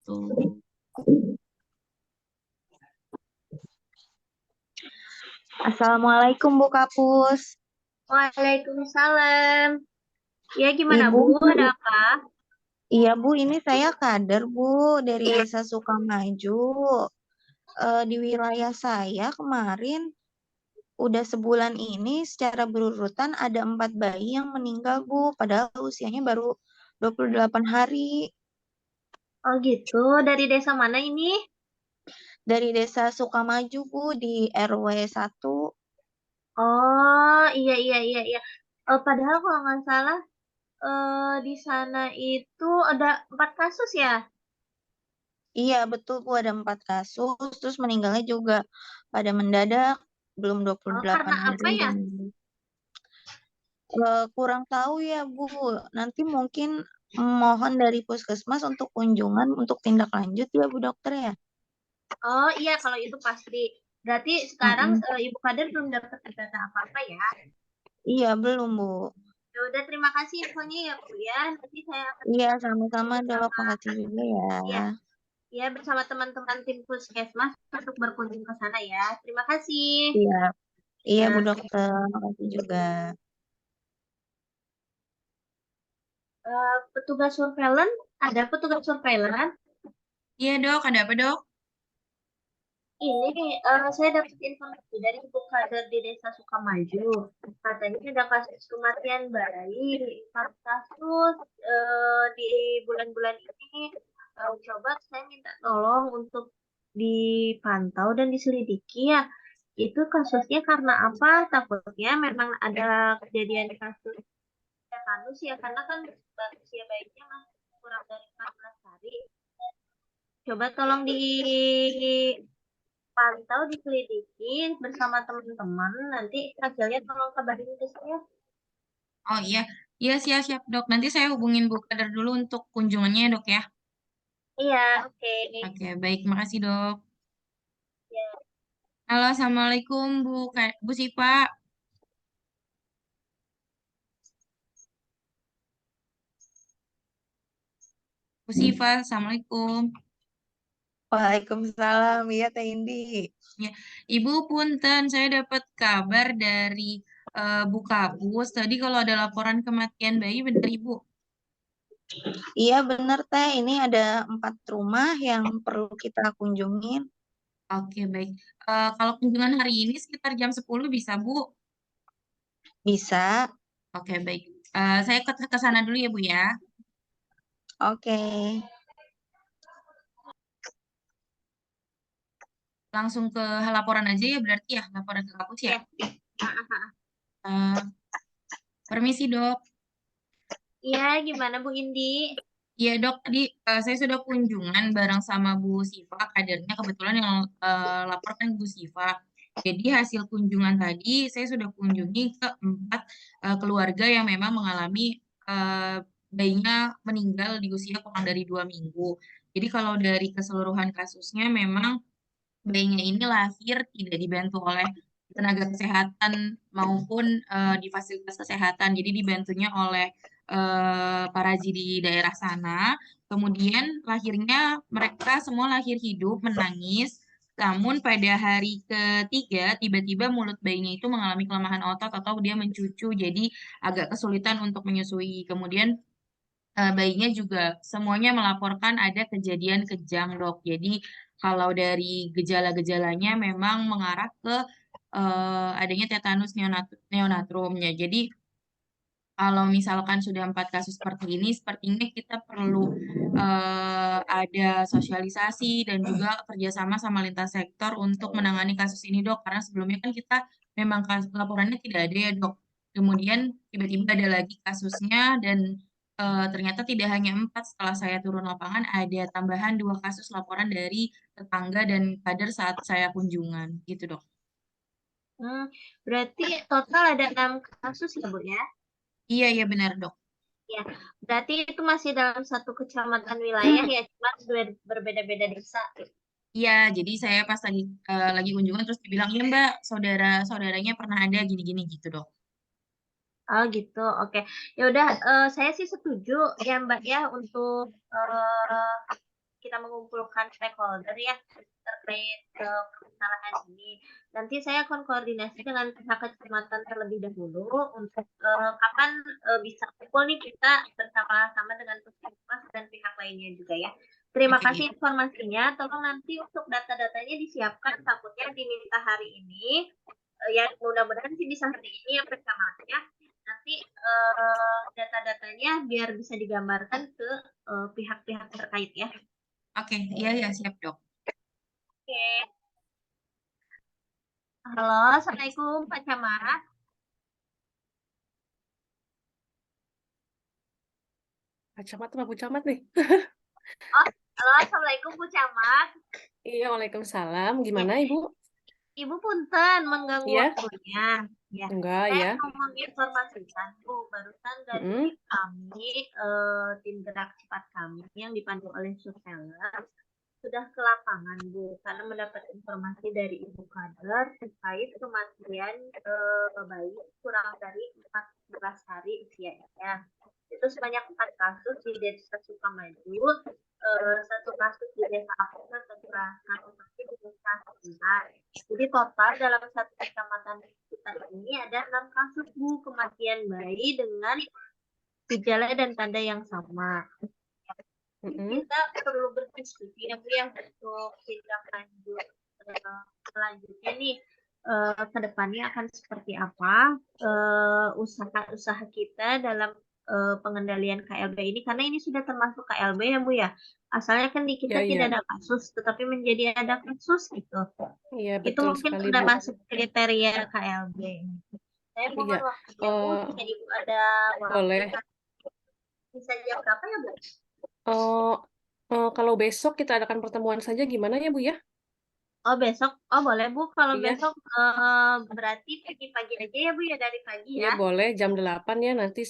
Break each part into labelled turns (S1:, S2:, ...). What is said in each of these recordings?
S1: wabarakatuh.
S2: Assalamualaikum Bu Kapus.
S1: Waalaikumsalam. Ya, gimana
S2: Ibu,
S1: Bu? Ada apa?
S2: iya Bu, ini saya kader Bu dari Desa Sukamaju. Di wilayah saya kemarin udah sebulan ini secara berurutan ada 4 bayi yang meninggal Bu, padahal usianya baru 28 hari.
S1: Oh gitu, dari desa mana ini?
S2: Dari Desa Sukamaju Bu di RW 1.
S1: Oh, iya, iya, iya, iya. Padahal kalau nggak salah, di sana itu ada 4 kasus ya?
S2: Iya betul Bu, ada 4 kasus, terus meninggalnya juga pada mendadak, belum dua puluh
S1: Oh,
S2: delapan
S1: karena
S2: hari
S1: apa ya?
S2: dan kurang tahu ya Bu. Nanti mungkin mohon dari puskesmas untuk kunjungan untuk tindak lanjut ya Bu dokter ya.
S1: Oh iya, kalau itu pasti. Berarti sekarang
S2: Mm-mm.
S1: Ibu Kader belum dapat data apa-apa ya?
S2: Iya belum Bu.
S1: Ya udah, terima kasih infonya ya Bu ya. Nanti saya akan
S2: Iya sama-sama dok,
S1: bersama,
S2: makasih juga ya.
S1: ya, ya bersama teman-teman tim Puskesmas untuk berkunjung ke sana ya. Terima kasih.
S2: Iya, iya Bu
S1: Nah,
S2: dokter, makasih juga.
S1: petugas surveillance, ada petugas surveillance.
S3: Iya dok, ada apa dok?
S1: Ini saya dapat informasi dari Ibu Kader di Desa Sukamaju. Katanya ada kasus kematian bayi, 4 kasus di bulan-bulan ini. Coba saya minta tolong untuk dipantau dan diselidiki ya. Itu kasusnya karena apa? Takutnya memang ada kejadian kasus tetanus ya, karena kan usia bayinya masih kurang dari 14 hari. Coba tolong dipantau, diselidiki bersama teman-teman. Nanti hasilnya tolong kabarin ke saya.
S3: Oh iya, iya siap-siap dok. Nanti saya hubungin Bu Kader dulu untuk kunjungannya ya, dok ya.
S1: Iya, oke.
S3: Oke, baik, makasih dok.
S1: Ya.
S3: Halo, assalamualaikum Bu Sipa, Bu Sifa, assalamualaikum.
S2: Waalaikumsalam, iya Teh Indi.
S3: Ya, Ibu punten, saya dapat kabar dari Bu Kapus. Tadi kalau ada laporan kematian bayi, benar Ibu?
S2: Iya bener Teh, ini ada 4 rumah yang perlu kita kunjungin.
S3: Oke, baik. Kalau kunjungan hari ini sekitar jam 10 bisa Bu?
S2: Bisa,
S3: Oke, baik. Saya ke sana dulu ya Bu ya.
S2: oke.
S3: Langsung ke laporan aja ya berarti ya, laporan ke kapus ya.
S1: Ya.
S3: Eh, Permisi dok.
S1: Iya, gimana Bu Indi?
S3: Iya dok, tadi saya sudah kunjungan bareng sama Bu Siva, kadernya kebetulan yang lapor kan Bu Siva. Jadi hasil kunjungan tadi saya sudah kunjungi ke 4 keluarga yang memang mengalami eh, bayinya meninggal di usia kurang dari 2 minggu. Jadi kalau dari keseluruhan kasusnya memang bayinya ini lahir tidak dibantu oleh tenaga kesehatan maupun di fasilitas kesehatan. Jadi dibantunya oleh paraji di daerah sana. Kemudian lahirnya mereka semua lahir hidup, menangis. Namun pada hari ketiga tiba-tiba mulut bayinya itu mengalami kelemahan otot atau dia mencucu, jadi agak kesulitan untuk menyusui. Kemudian bayinya juga semuanya melaporkan ada kejadian kejang, dok. Jadi kalau dari gejala-gejalanya memang mengarah ke adanya tetanus neonatrumnya. Jadi kalau misalkan sudah 4 kasus seperti ini, sepertinya kita perlu ada sosialisasi dan juga kerjasama sama lintas sektor untuk menangani kasus ini, dok. Karena sebelumnya kan kita memang laporannya tidak ada ya, dok. Kemudian tiba-tiba ada lagi kasusnya dan ternyata tidak hanya 4. Setelah saya turun lapangan, ada tambahan 2 kasus laporan dari tetangga dan kader saat saya kunjungan, gitu, dok.
S1: Hmm, berarti total ada 6 kasus ya Bu ya?
S3: Iya, iya benar, dok.
S1: Ya, berarti itu masih dalam satu kecamatan wilayah ya, cuma berbeda-beda desa.
S3: Iya, jadi saya pas lagi kunjungan terus dibilang, ya Mbak, saudara-saudaranya pernah ada gini-gini gitu dok.
S1: Oh gitu, oke. Ya udah, saya sih setuju ya Mbak ya untuk kita mengumpulkan stakeholder ya terkait permasalahan ini. Nanti saya akan koordinasi dengan pihak kecamatan terlebih dahulu untuk kapan bisa kumpul nih kita bersama-sama dengan puskesmas dan pihak lainnya juga ya. Terima
S3: Oke.
S1: kasih informasinya. Tolong nanti untuk data-datanya disiapkan, takutnya diminta hari ini. Ya mudah-mudahan sih bisa hari ini ya Pak Camat ya. Nanti data-datanya biar bisa digambarkan ke pihak-pihak terkait ya.
S3: Oke, iya siap dok.
S1: Oke. Halo, Assalamualaikum Pak Camat.
S4: Pak Camat sama Bu Camat nih.
S1: Oh, halo, Assalamualaikum Bu Camat.
S4: Iya, Waalaikumsalam. Gimana Ibu?
S1: Ibu punten mengganggu
S4: Iya?
S1: waktunya. Ya.
S4: Enggak
S1: Saya
S4: ya.
S1: mau menginformasikan Bu, barusan dari
S4: Mm-mm.
S1: tim kami, tim gerak cepat kami yang dipandu oleh surveillance sudah ke lapangan Bu, karena mendapat informasi dari Ibu Kader terkait kematian bayi kurang dari 14 hari usianya. Itu sebanyak 4 kasus di Desa Sukamaju, satu kasus di Desa Apung, satu kasus di Desa Sebentar. Jadi total dalam satu kecamatan kita ini ada 6 kasus Bu kematian bayi dengan gejala dan tanda yang sama. Kita perlu berdiskusi ya Bu ya untuk tindak lanjut selanjutnya nih ke depannya akan seperti apa usaha-usaha kita dalam pengendalian KLB ini, karena ini sudah termasuk KLB ya Bu ya. Asalnya kan di kita
S4: Iya,
S1: tidak
S4: iya.
S1: ada kasus, tetapi menjadi ada kasus gitu.
S4: Iya,
S1: Itu
S4: betul
S1: mungkin
S4: sekali
S1: sudah
S4: Bu.
S1: masuk kriteria KLB. Saya mohon
S4: Iya.
S1: waktunya Bu, jika Ibu ada waktu,
S4: Boleh.
S1: bisa jam berapa ya Bu?
S4: Kalau besok kita adakan pertemuan saja gimana ya Bu ya?
S1: Oh besok, oh boleh Bu. Kalau
S4: Iya.
S1: besok berarti pagi-pagi aja ya Bu ya, dari pagi
S4: Iya,
S1: ya.
S4: boleh jam 8 ya. Nanti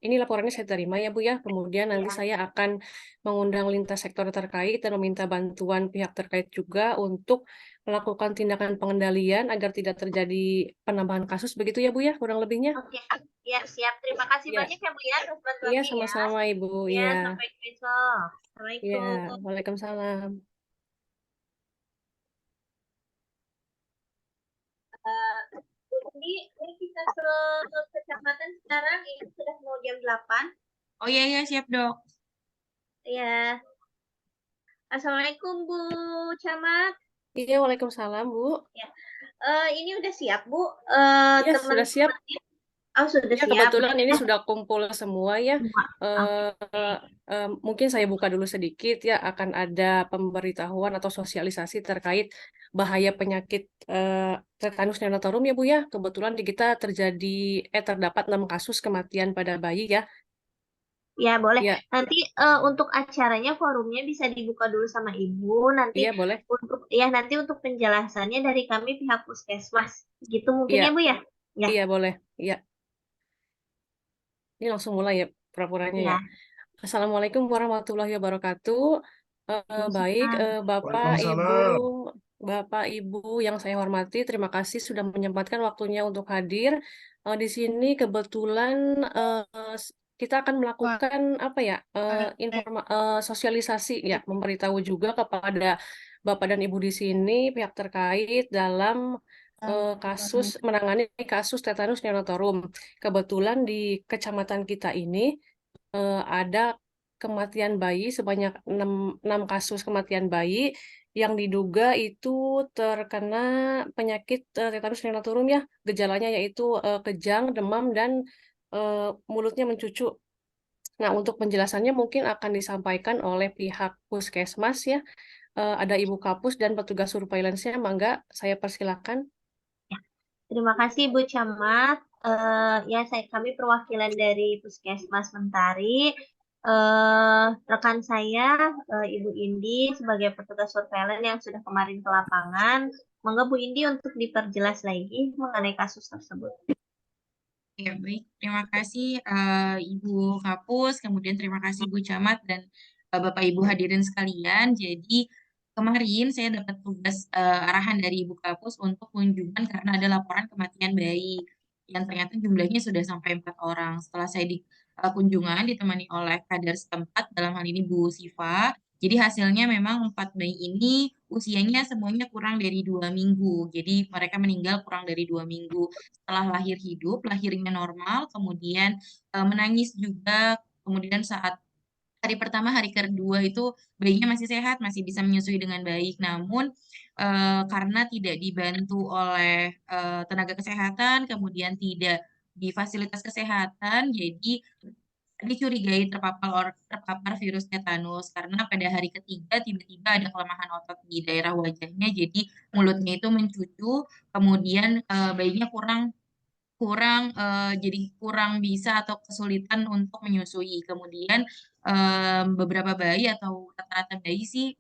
S4: ini laporannya saya terima ya Bu ya. Kemudian nanti
S1: Iya.
S4: saya akan mengundang lintas sektor terkait dan meminta bantuan pihak terkait juga untuk melakukan tindakan pengendalian agar tidak terjadi penambahan kasus. Begitu ya Bu ya, kurang lebihnya.
S1: Oke, ya siap. Terima kasih
S4: Iya.
S1: banyak ya Bu ya atas
S4: Iya,
S1: bantuannya ya.
S4: sama-sama Ibu.
S1: Ya,
S4: Iya.
S1: sampai besok.
S4: Iya,
S1: Assalamualaikum.
S4: Waalaikumsalam.
S1: Ini kita ke kecamatan sekarang, ini sudah mau jam 8.
S3: Oh iya siap dok.
S1: Ya. Assalamualaikum Bu Camat.
S4: Iya, Waalaikumsalam Bu.
S1: Ya. Ini udah siap Bu.
S4: Iya, sudah siap.
S1: Oh sudah
S4: Ya,
S1: siap.
S4: kebetulan ini sudah kumpul semua ya.
S1: Oke.
S4: Mungkin saya buka dulu sedikit ya, akan ada pemberitahuan atau sosialisasi terkait bahaya penyakit tetanus neonatorium ya Bu ya. Kebetulan di kita terdapat 6 kasus kematian pada bayi ya.
S1: Ya boleh.
S4: Ya.
S1: Nanti untuk acaranya forumnya bisa dibuka dulu sama Ibu. Nanti
S4: Iya, boleh.
S1: nanti untuk penjelasannya dari kami pihak puskesmas. Gitu mungkin
S4: Iya.
S1: ya Bu ya? Ya.
S4: Iya, boleh. Iya. Ini langsung mulai ya pura-puranya ya.
S1: Ya.
S4: Assalamualaikum warahmatullahi wabarakatuh. Baik, Bapak Ibu yang saya hormati, terima kasih sudah menyempatkan waktunya untuk hadir. Di sini kebetulan kita akan melakukan sosialisasi ya, memberitahu juga kepada Bapak dan Ibu di sini pihak terkait dalam menangani kasus tetanus neonatorium. Kebetulan di kecamatan kita ini ada kematian bayi sebanyak 6 kasus kematian bayi yang diduga itu terkena penyakit tetanus neonatorium ya. Gejalanya yaitu kejang, demam, dan mulutnya mencucu. Nah, untuk penjelasannya mungkin akan disampaikan oleh pihak puskesmas ya. Ada Ibu Kapus dan petugas surveillance-nya. Mangga, saya persilakan.
S1: Terima kasih Bu Camat. Kami perwakilan dari Puskesmas Mentari. Rekan saya Ibu Indi sebagai petugas surveillance yang sudah kemarin ke lapangan. Monggo Bu Indi untuk diperjelas lagi mengenai kasus tersebut.
S3: Ya baik, terima kasih Ibu Kapus, kemudian terima kasih Bu Camat dan Bapak Ibu hadirin sekalian. Jadi kemarin saya dapat tugas arahan dari Ibu Kapus untuk kunjungan karena ada laporan kematian bayi yang ternyata jumlahnya sudah sampai 4 orang. Setelah saya di kunjungan ditemani oleh kader setempat, dalam hal ini Bu Siva, Jadi hasilnya memang 4 bayi ini usianya semuanya kurang dari 2 minggu. Jadi mereka meninggal kurang dari 2 minggu. Setelah lahir hidup, lahirnya normal, kemudian menangis juga, kemudian saat hari pertama, hari kedua itu bayinya masih sehat, masih bisa menyusui dengan baik. Namun karena tidak dibantu oleh tenaga kesehatan, kemudian tidak di fasilitas kesehatan, jadi dicurigai terpapar virus tetanus karena pada hari ketiga tiba-tiba ada kelemahan otot di daerah wajahnya, jadi mulutnya itu mencucu, kemudian bayinya kurang kurang, jadi kurang bisa atau kesulitan untuk menyusui. Kemudian, beberapa bayi atau rata-rata bayi sih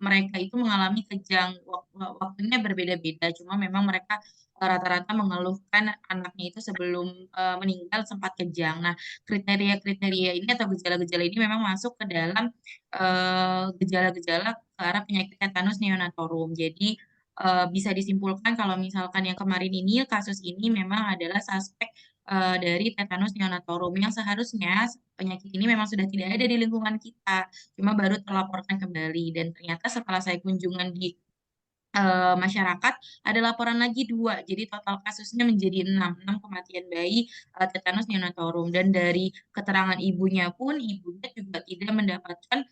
S3: mereka itu mengalami kejang, waktunya berbeda-beda, cuma memang mereka, rata-rata mengeluhkan anaknya itu sebelum, meninggal sempat kejang. Nah, kriteria-kriteria ini atau gejala-gejala ini memang masuk ke dalam, gejala-gejala ke arah penyakit tetanus neonatorum. Jadi, bisa disimpulkan kalau misalkan yang kemarin ini, kasus ini memang adalah suspek, dari tetanus neonatorum yang seharusnya penyakit ini memang sudah tidak ada di lingkungan kita, cuma baru terlaporkan kembali dan ternyata setelah saya kunjungan di masyarakat, ada laporan lagi 2, jadi total kasusnya menjadi 6 kematian bayi, tetanus neonatorum dan dari keterangan ibunya pun, ibunya juga tidak mendapatkan,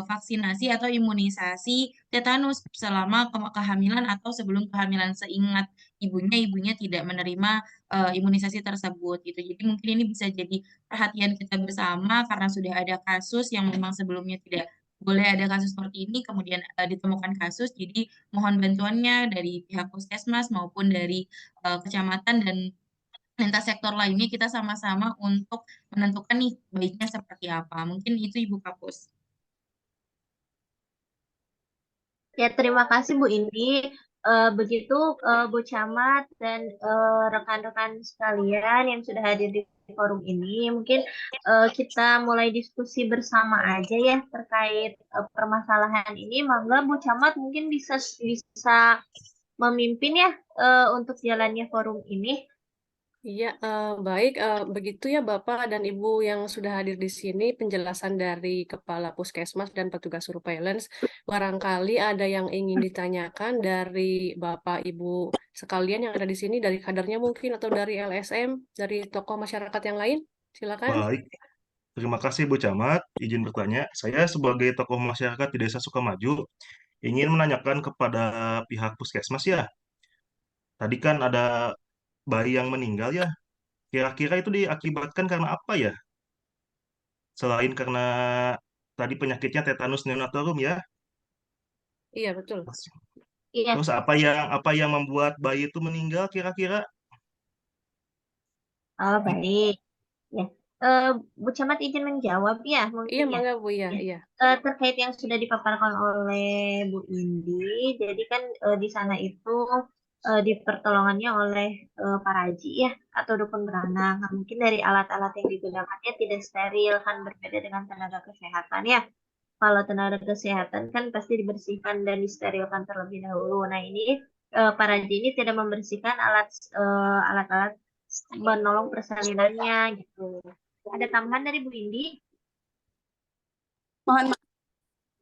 S3: vaksinasi atau imunisasi tetanus selama kehamilan atau sebelum kehamilan. Seingat ibunya, ibunya tidak menerima, imunisasi tersebut gitu. Jadi mungkin ini bisa jadi perhatian kita bersama karena sudah ada kasus yang memang sebelumnya tidak boleh ada kasus seperti ini, kemudian, ditemukan kasus, jadi mohon bantuannya dari pihak puskesmas maupun dari, kecamatan dan lintas sektor lainnya kita sama-sama untuk menentukan nih baiknya seperti apa. Mungkin itu Ibu Kapus.
S1: Ya, terima kasih Bu Indi. Begitu Bu Camat dan rekan-rekan sekalian yang sudah hadir di forum ini, mungkin kita mulai diskusi bersama aja ya terkait permasalahan ini. Mangga Bu Camat mungkin bisa memimpin ya untuk jalannya forum ini.
S4: Iya, baik. Begitu ya Bapak dan Ibu yang sudah hadir di sini, penjelasan dari Kepala Puskesmas dan petugas surveillance. Barangkali ada yang ingin ditanyakan dari Bapak Ibu sekalian yang ada di sini, dari kadernya mungkin, atau dari LSM, dari tokoh masyarakat yang lain. Silakan.
S5: Baik, terima kasih Bu Camat. Izin bertanya, saya sebagai tokoh masyarakat di Desa Sukamaju ingin menanyakan kepada pihak puskesmas ya. Tadi kan ada bayi yang meninggal ya. Kira-kira itu diakibatkan karena apa ya? Selain karena tadi penyakitnya tetanus neonatorum ya.
S4: Iya, betul.
S1: Iya,
S5: Terus apa yang membuat bayi itu meninggal kira-kira?
S1: baik. Ya, Bu Camat izin menjawab ya,
S4: Iya,
S1: mungkin ya.
S4: mangga Bu, ya,
S1: Ya.
S4: iya.
S1: Terkait yang sudah dipaparkan oleh Bu Indi, jadi kan di sana itu di pertolongannya oleh para haji ya atau dukun beranak. Nah, mungkin dari alat-alat yang digunakannya tidak steril kan berbeda dengan tenaga kesehatan ya. Kalau tenaga kesehatan kan pasti dibersihkan dan disterilkan terlebih dahulu. Nah ini para haji ini tidak membersihkan alat-alat menolong persalinannya gitu. Ada tambahan dari Bu Indi?
S6: Mohon maaf,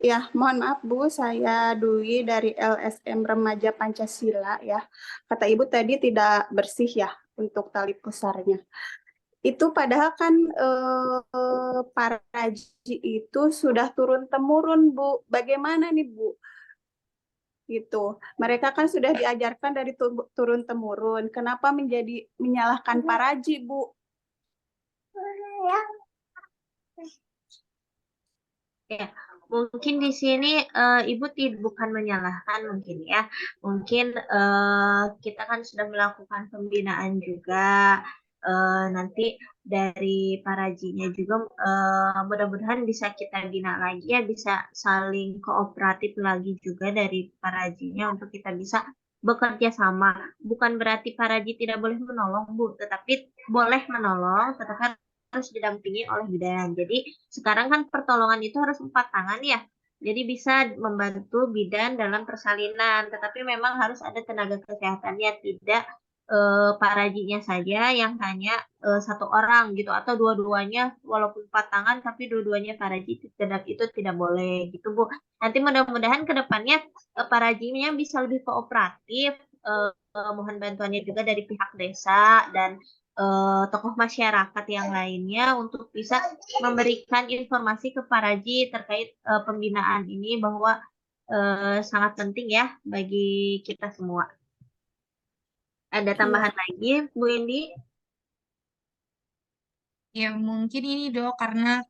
S6: ya, mohon maaf Bu, saya Dwi dari LSM Remaja Pancasila ya. Kata Ibu tadi tidak bersih ya untuk tali pusarnya. Itu padahal kan para haji itu sudah turun-temurun Bu. Bagaimana nih Bu? Gitu. Mereka kan sudah diajarkan dari turun-temurun. Kenapa menyalahkan para haji Bu?
S1: Ya, mungkin di sini Ibu bukan menyalahkan mungkin ya. Mungkin kita kan sudah melakukan pembinaan juga. Nanti dari para hajinya juga mudah-mudahan bisa kita bina lagi ya, bisa saling kooperatif lagi juga dari para hajinya untuk kita bisa bekerja sama. Bukan berarti para haji tidak boleh menolong, Bu, tetapi boleh menolong, tetapi harus didampingi oleh bidan. Jadi sekarang kan pertolongan itu harus 4 tangan ya. Jadi bisa membantu bidan dalam persalinan, tetapi memang harus ada tenaga kesehatannya, tidak parajinya saja yang hanya satu orang gitu, atau dua-duanya walaupun patangan tapi dua-duanya paraji itu tidak boleh gitu Bu. Nanti mudah-mudahan ke depannya parajinya bisa lebih kooperatif. Mohon bantuannya juga dari pihak desa dan tokoh masyarakat yang lainnya untuk bisa memberikan informasi ke paraji terkait pembinaan ini, bahwa sangat penting ya bagi kita semua. Ada
S4: Iya.
S1: tambahan lagi, Bu Indi?
S3: Ya mungkin ini Dok, karena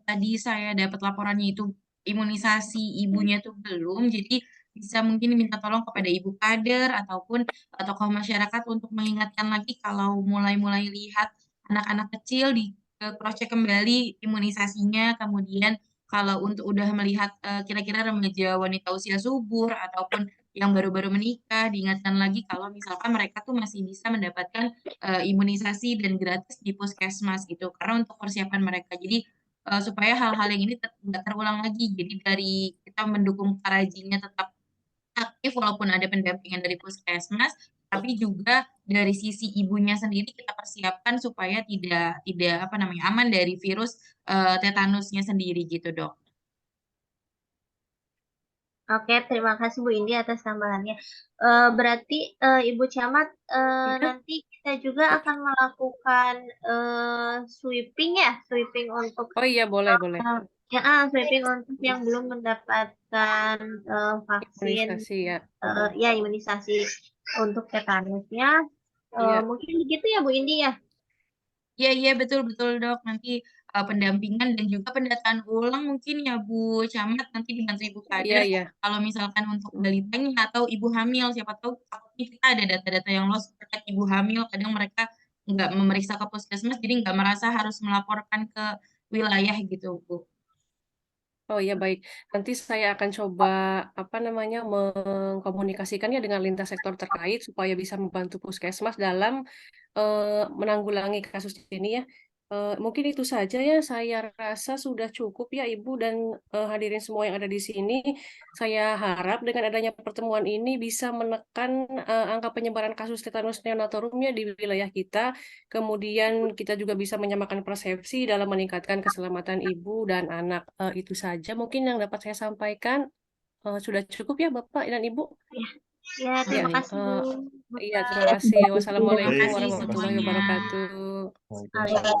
S3: tadi saya dapat laporannya itu imunisasi ibunya tuh belum, jadi bisa mungkin minta tolong kepada ibu kader ataupun tokoh masyarakat untuk mengingatkan lagi kalau mulai-mulai lihat anak-anak kecil di cross check kembali imunisasinya, kemudian kalau untuk udah melihat kira-kira remaja wanita usia subur ataupun yang baru-baru menikah, diingatkan lagi kalau misalkan mereka tuh masih bisa mendapatkan imunisasi dan gratis di puskesmas gitu, karena untuk persiapan mereka. Jadi supaya hal-hal yang ini nggak terulang lagi. Jadi dari kita mendukung parajinya tetap aktif walaupun ada pendampingan dari puskesmas, tapi juga dari sisi ibunya sendiri kita persiapkan supaya tidak apa namanya aman dari virus tetanusnya sendiri gitu Dok.
S1: Oke, terima kasih Bu Indi atas tambahannya. Berarti Ibu Camat,
S4: Iya.
S1: nanti kita juga akan melakukan sweeping ya, sweeping untuk
S4: Oh iya, boleh.
S1: sweeping untuk yang belum mendapatkan vaksin,
S4: Imunisasi ya.
S1: ya imunisasi untuk tetanusnya.
S4: Iya.
S1: Mungkin begitu ya Bu Indi ya.
S3: Iya betul Dok. Nanti pendampingan dan juga pendataan ulang mungkin ya Bu Camat, nanti dibantu Ibu Kader.
S4: Iya.
S3: Kalau misalkan untuk balitanya atau ibu hamil, siapa tahu takutnya kita ada data-data yang lost terkait ibu hamil, kadang mereka nggak memeriksa ke puskesmas, jadi nggak merasa harus melaporkan ke wilayah gitu Bu.
S4: Oh iya, baik. Nanti saya akan coba mengkomunikasikannya dengan lintas sektor terkait supaya bisa membantu puskesmas dalam menanggulangi kasus ini ya. Mungkin itu saja ya. Saya rasa sudah cukup ya Ibu dan hadirin semua yang ada di sini. Saya harap dengan adanya pertemuan ini bisa menekan angka penyebaran kasus tetanus neonatorumnya di wilayah kita. Kemudian kita juga bisa menyamakan persepsi dalam meningkatkan keselamatan ibu dan anak. Itu saja mungkin yang dapat saya sampaikan. Sudah cukup ya Bapak dan Ibu?
S1: Ya, terima
S4: Ya,
S1: kasih Bu.
S4: iya, terima kasih. Wassalamualaikum
S5: Baik, terima
S4: warahmatullahi
S5: kasih.
S4: wabarakatuh.
S5: Waalaikumsalam.